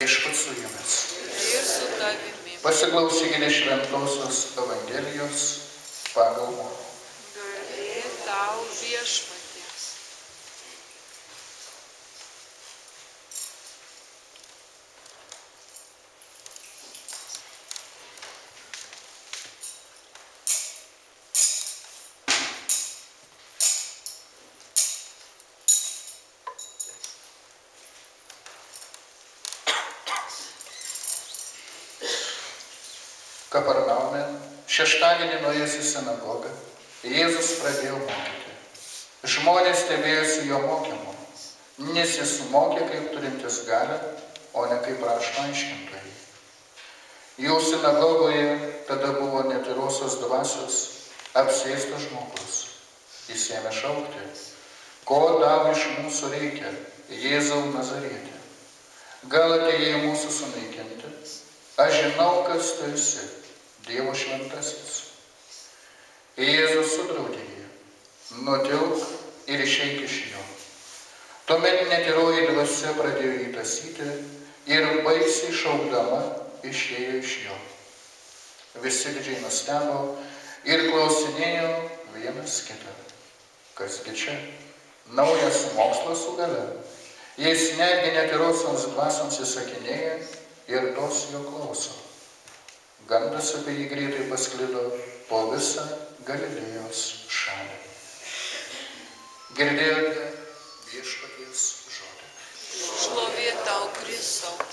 Viešpats su jumis. Ir su tavimi. Pasiklausykite Šventosios Evangelijos pagal Morkų. Garbė tau, Viešpatie. Kafarnaume šeštadienį nuėjęs į sinagogą, Jėzus pradėjo mokyti. Žmonės stebėjosi jo mokymu, nes jis mokė kaip turintis galią, o ne kaip rašto aiškintojai. Jų sinagogoje tada buvo netyrosios dvasios apsėstas žmogus. Jis ėmė šaukti: ko tau iš mūsų reikia, Jėzau Nazarieti? Gal atėjai mūsų sunaikinti? Aš žinau, kas tu esi, Dievo šventasis. Jėzus sudraudė jį: nutilk ir išeik iš jo. Tuomet netyroji dvasia pradėjo jį tąsyti ir baisiai šaukdama išėjo iš jo. Visi didžiai nustebo ir klausinėjo vienas kitą: kasgi čia? Naujas mokslas su galia. Jis netgi netyrosioms dvasioms įsakinėja ir tos jo klauso. Gandas apie jį greitai pasklido po visą Galilėjos šalį. Girdėjote Viešpaties žodį. Šlovė tau, Kristau.